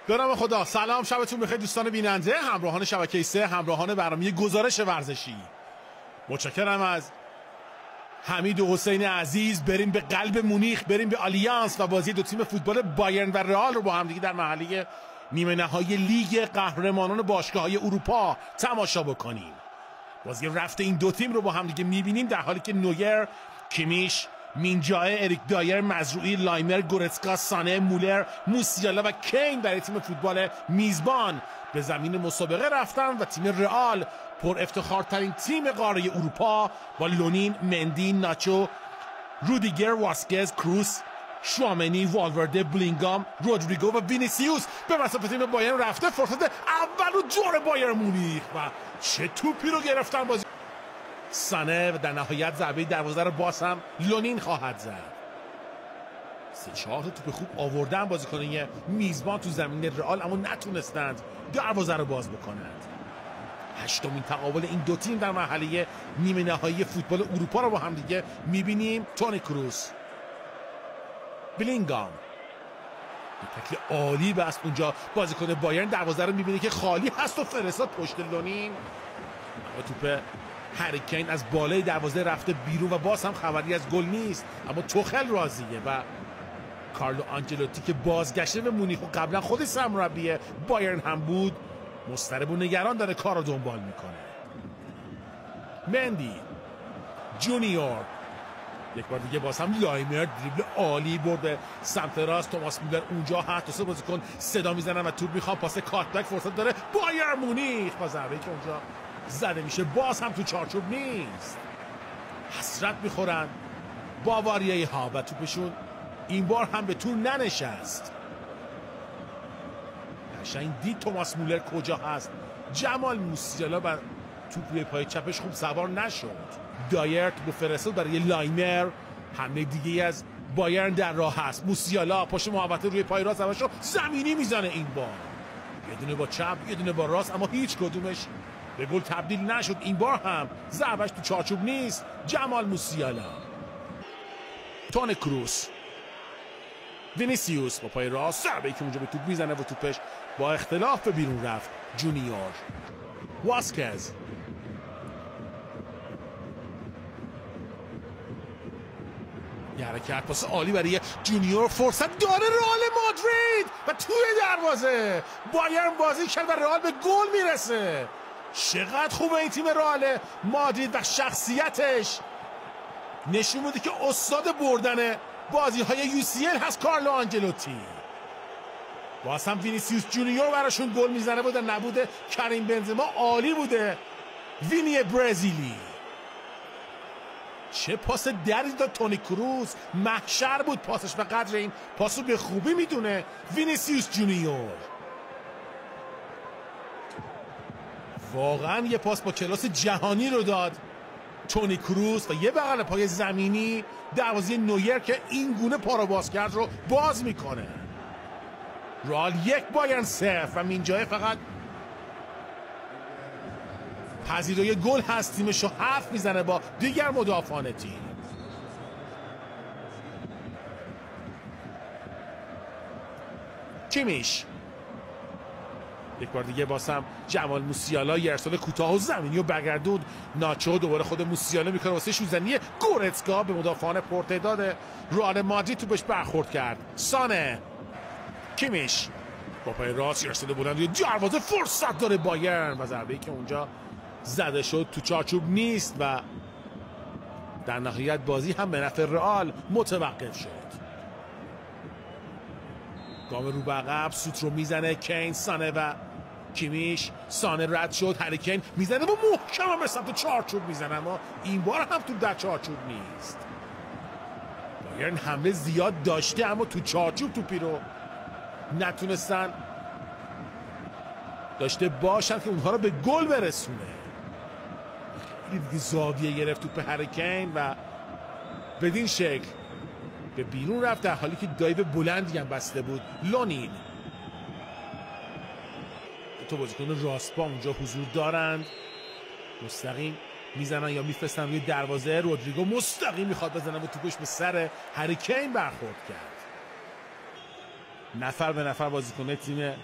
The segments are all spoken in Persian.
به نام خدا. سلام، شبتون بخیر دوستان بیننده، همراهان شبکه 3، همراهان برنامه گزارش ورزشی. متشکرم از حمید و حسین عزیز. بریم به قلب مونیخ، بریم به آلیانس و بازی دو تیم فوتبال بایرن و رئال رو با هم دیگه در مرحله نیمه نهایی لیگ قهرمانان باشگاه‌های اروپا تماشا بکنیم. بازی رفت این دو تیم رو با هم دیگه می‌بینیم، در حالی که نویر، کیمیش، مینجای، اریک دایر، مزروعی، لایمر، گورتسکا، سانه، مولر، موسیالا و کین برای تیم فوتبال میزبان به زمین مسابقه رفتن و تیم رئال پر افتخارترین تیم قاره اروپا با لونین، مندی، ناچو، رودیگر، واسکز، کروس، شوامنی، والورده، بلینگام، رودریگو و وینیسیوس به مسافت تیم بایرن رفته. فرصت اول و جور بایرن مونیخ و چه توپی رو گرفتن بازی. سانه و در نهایت ضربه دروازه رو باز هم لونین خواهد زد. 3-4 تا توپ خوب آوردن بازیکنان میزبان تو زمین رئال، اما نتونستند دروازه رو باز بکنند. هشتمین تقابل این دو تیم در مرحله نیمه نهایی فوتبال اروپا رو با هم دیگه میبینیم. تونی کروس، بلینگام، یه تکل عالی بست اونجا. بازیکن بایرن دروازه رو میبینه که خالی هست و فرستاد پشت لونین. اما توپ هری کین از بالای دروازه رفته بیرون و باز هم خبری از گل نیست، اما توخل راضیه و کارلو آنجلوتی که بازگشته به مونیخ و قبلا خودش سرمربی بایرن هم بود، مضطرب و نگران داره کار رو دنبال میکنه. مندی، جونیور، یک بار دیگه باز هم لایمر دریبل عالی برد به سمت راست. توماس میلر اونجا هست، سه بازیکن صدا میزنن و توپ میخوان پاس کاتبک. فرصت داره بایر مونیخ با ضربه‌ای که اونجا زده میشه، باز هم تو چارچوب نیست. حسرت میخورن باواریایی ها و توپشون این بار هم به تو ننشست. قشنگ دید توماس مولر کجا هست. جمال موسیالا بر توپ روی پای چپش خوب سوار نشد. دایر توپ فرستاد برای لایمر. حمله دیگه از بایرن در راه هست. موسیالا پشت محوطه روی پای راست رو زمینی میزنه این بار. یه دونه با چپ، یه دونه با راست، اما هیچ کدومش به گل تبدیل نشد. این بار هم ضربش تو چارچوب نیست. جمال موسیالا، تونی کروس، وینیسیوس با پای راست، ضربه‌ای که اونجا به توپ میزنه و توپش با اختلاف به بیرون رفت. جونیور، واسکز، یه حرکت پاس عالی برای جونیور. فرصت داره رئال مادرید و توی دروازه. بایرن بازی کرد و رئال به گل میرسه. چقدر خوبه این تیم رئال مادرید و شخصیتش نشون میده که استاد بردن بازی‌های UCL هست کارلو آنجلوتی. باز هم وینیسیوس جونیور براشون گل میزنه و در نبود کریم بنزما عالی بوده. وینی برزیلی، چه پاس دری داد تونی کروس. محشر بود پاسش و قدر این پاسو به خوبی میدونه وینیسیوس جونیور. واقعا یه پاس با کلاس جهانی رو داد تونی کروس و یه بغل پای زمینی دروازه نویر که این گونه پا رو باز کرد رو باز میکنه. رئال 1 بایرن 0 و مینجای فقط پذیرای گل هست. تیمش رو حرف میزنه با دیگر مدافعان تیم. کیمیش، یک بار دیگه باسم جمال موسیالا یه ارسال کوتاه و زمینی و برگردوند. ناچو دوباره خود موسیالا میکنه واسه شوزنی. گورتسکا به مدافعان پرتعداد رئال مادرید توپش برخورد کرد. سانه، کیمیش با پای راست یه ارسال بلند دروازه. فرصت داره بایرن و ضربه‌ای که اونجا زده شد تو چارچوب نیست و در نهایت بازی هم به نفع رئال متوقف شد. گام رو به عقب، سوت رو میزنه کین، سانه و کیمیش. سانه رد شد، هری کین میزنه و محکم هم به سمت چارچوب میزنه، اما این بار هم تو در چارچوب نیست. بایرن حمله زیاد داشته اما تو چارچوب توپی رو نتونستن داشته باشن که اونها رو به گل برسونه. خیلی دیگه زاویه گرفت توپ هری کین و بدین شکل به بیرون رفت، در حالی که دایو بلندی هم بسته بود. لونین، تو بازیکن راستپا اونجا حضور دارند، مستقیم میزنن یا میفرستن روی دروازه. رودریگو مستقیم میخواد بزنه و توپش به سر هری کین برخورد کرد. نفر به نفر بازیکن تیم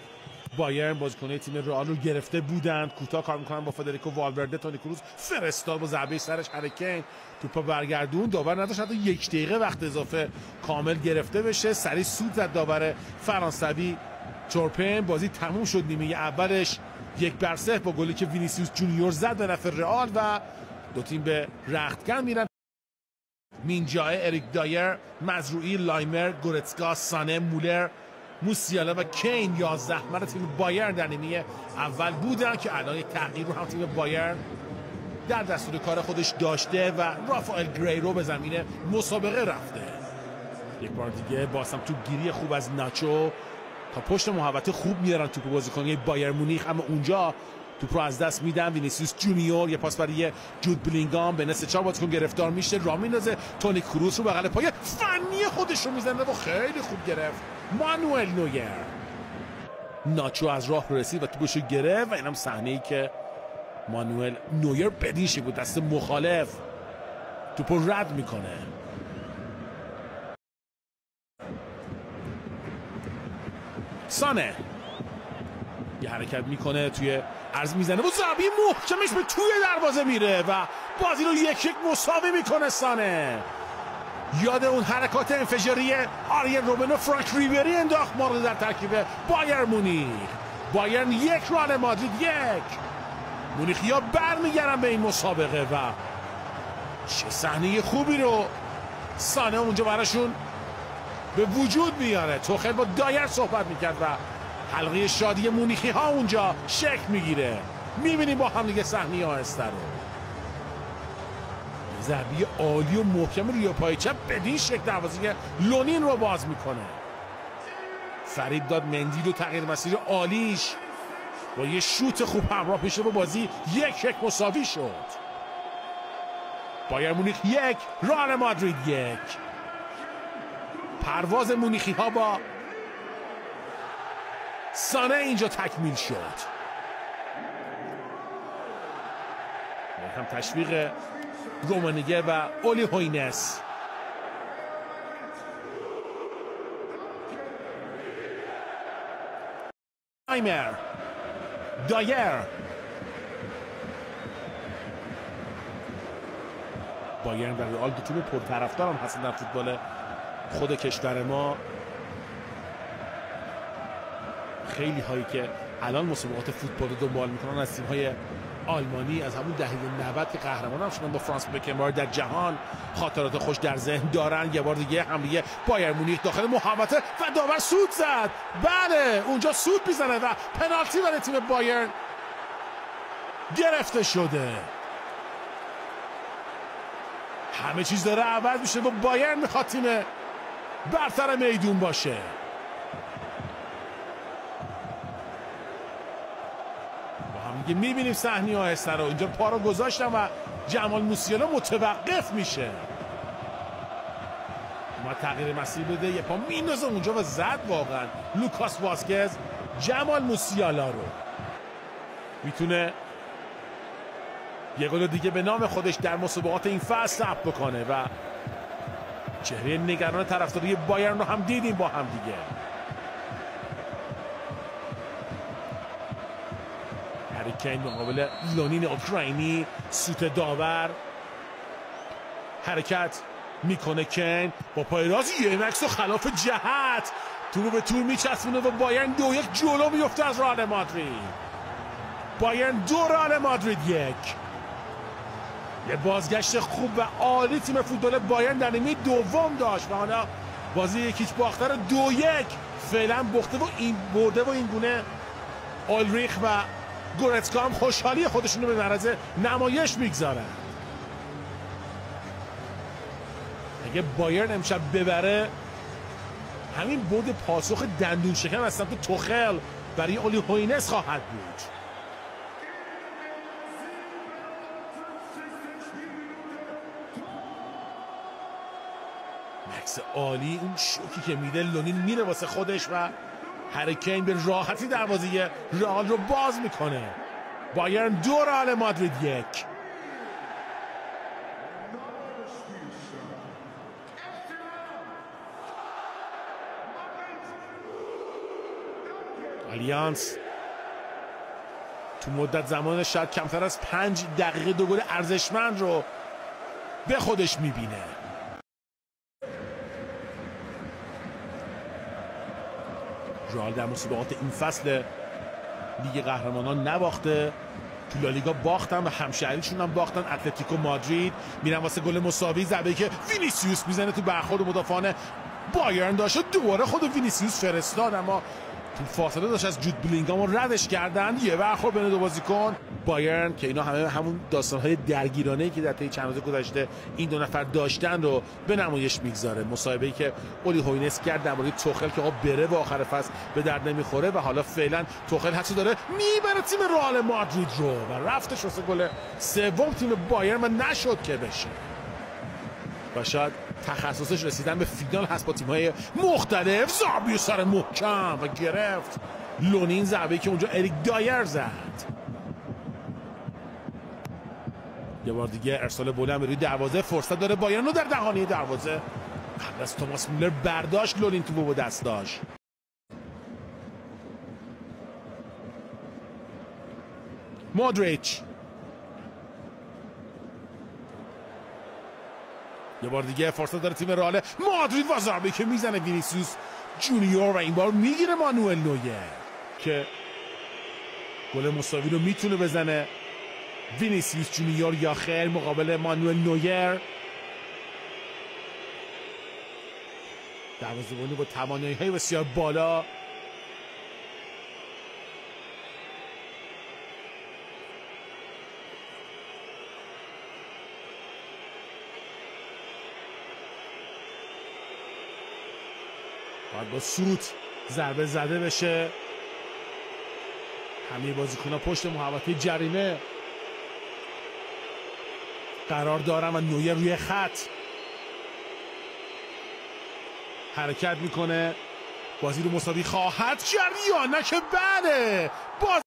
بایرن بازیکن تیم رئال رو گرفته بودند. کوتاه کار میکنن با فدریکو والورده. تونی کروز فرستاد با ضربه سرش هری کین توپو برگردون. داور نداشت حتی 1 دقیقه وقت اضافه کامل گرفته بشه. سریع سود زد داور فرانسوی تورپن. بازی تموم شد. نیمه اولش 1-0 با گلی که وینیسیوس جونیور زد به نفع رئال و دو تیم به رختکن میرن. مینجای، اریک دایر، مزروعی، لایمر، گورتسکا، سانه، مولر، موسیالا و کین 11 نفر تیم بایرن در نیمه اول بودن که الان یک تغییر رو هم تیم بایرن در دستور کار خودش داشته و رافائل گریرو به زمین مسابقه رفته. یک بار دیگه بازم تو گیری خوب از ناچو تا پشت محوطه خوب میارن توپ بازیکن‌های بایر مونیخ، اما اونجا توپ رو از دست میدن. وینیسیوس جونیور یه پاس برای جود بلینگام به نسل 4 بازیکن گرفتار میشه. راه میندازه. تونی کروس رو بغل پای فنی خودش رو میزنه و خیلی خوب گرفت مانوئل نویر. ناچو از راه رسید و توپش رو گرفت و اینم صحنه‌ای که مانوئل نویر بدین شکل بود دست مخالف توپ رو رد میکنه. سانه یه حرکت میکنه توی عرض میزنه و ضربه محکمش به توی دروازه میره و بازی رو 1-1 مساوی میکنه. سانه یاد اون حرکات انفجاری آریل روبن و فرانک ریبری انداخت ما رو در ترکیب بایر مونیخ. بایرن 1، رئال مادرید 1. مونیخیا برمیگردن به این مسابقه و چه صحنه خوبی رو سانه اونجا براشون به وجود میاره. توخل با دایر صحبت میکرد و حلقه شادی مونیخی ها اونجا شکل میگیره. میبینیم با هم دیگه صحنه آهسته رو. ضربه عالی و محکم روی پای چپ بدین شکل دروازه لونین رو باز میکنه. فرید داد مندی رو تغییر مسیر عالیش با یه شوت خوب همراه میشه با بازی 1-1 مساوی شد. بایر مونیخ 1، رئال مادرید 1. پرواز مونیخی ها با سانه اینجا تکمیل شد. هم تشویق رومانیگه و اولی هوینس. لایمر، دایر، بایرن و رئال دو تیم پرطرفدار هم هستن در فوتبال خود کشور ما. خیلی هایی که الان مسابقات فوتبال رو دنبال میکنن از تیم های آلمانی از همون دهه 90 که قهرمان هم شدن با فرانس بکنبار در جهان خاطرات خوش در ذهن دارن. یه بار دیگه حمله بایر مونیخ داخل محوطه و داور سود زد. بله اونجا سود میزنه و پنالتی برای تیم بایرن گرفته شده. همه چیز داره عوض میشه و بایرن میخواد تیم برتر میدون باشه. دیگه میبینیم صحنه آهسته رو. اینجا پا رو گذاشتم و جمال موسیالا متوقف میشه. ما تغییر مسیر بده یه پا میندازه اونجا و زد واقعا لوکاس واسکز جمال موسیالا رو. میتونه یه گل دیگه به نام خودش در مسابقات این فصل ثبت بکنه و چهره نگران طرفداری بایرن رو هم دیدیم با هم دیگه. هری کین مقابل لونین اوکراینی. سوت داور حرکت میکنه. کین با پای راست یه مکس و خلاف جهت تو رو به تور میچسبونه و بایرن 2-1 جلو میفته از رئال مادرید. بایرن 2، رئال مادرید 1. یه بازگشت خوب و عالی تیم فوتبال بایرن در نیمه دوم داشت و حالا بازی 1-1 باخته رو 2-1 فعلا برده و این گونه آلریخ و گورتسکا هم خوشحالی خودشون رو به معرض نمایش میگذارن. اگه بایرن امشب ببره همین بود پاسخ دندون شکن از سمت توخل برای اولی هوینس خواهد بود. مکس عالی اون شوکی که میده. لونین میره واسه خودش و هری کین به راحتی دروازه رئال رو باز میکنه. بایرن 2، رئال مادرید 1. آلیانس تو مدت زمان شاید کمتر از 5 دقیقه 2 گل ارزشمند رو به خودش میبینه. رئال در مسابقات این فصل لیگ قهرمانان نباخته، تو لالیگا باختن و همشهریشون هم باختن. اتلتیکو مادرید میرن واسه گل مساوی، ضربه‌ای که وینیسیوس میزنه تو برخورد مدافعان بایرن داشت، دوباره خود وینیسیوس فرستاد، اما تو فاصله داشت از جود بلینگهام ردش کردن. یه برخورد بین دو بازیکن بایرن که اینا همون داستان‌های درگیرانه‌ای که در طی چند روز گذشته این دو نفر داشتن رو به نمایش میگذاره. مصاحبه‌ای که اولی هوینس کرد درباره توخل که آقا بره و آخر فصل به درد نمیخوره و حالا فعلا توخل حتی داره میبره تیم رئال مادرید رو و رفتش واسه گل سوم تیم بایرن و نشد که بشه. و شاید تخصصش رسیدن به فینال هست با تیم‌های مختلف. ضربه سر محکم و گرفت لونین، ضربه‌ای که اونجا اریک دایر زد. یه بار دیگه ارسال بلند روی دروازه، فرصت داره بایرن رو در دهانه دروازه. قبل از توماس مولر برداشت لونین تو با دست داشت. مودریچ یه بار دیگه فرصت داره تیم رئال مادرید و ضربه‌ای که میزنه وینیسیوس جونیور و این بار میگیره مانوئل نویر که گل مساوی رو میتونه بزنه. وینیسیوس جونیور یا خیر مقابل مانوئل نویر، دروازه‌بانی با توانایی‌های بسیار بالا. باید با سوت ضربه زده بشه. همه بازیکن‌ها پشت محوطه جریمه قرار دارن و نویر روی خط حرکت میکنه. بازی رو مساوی خواهد کرد یا نه که بله.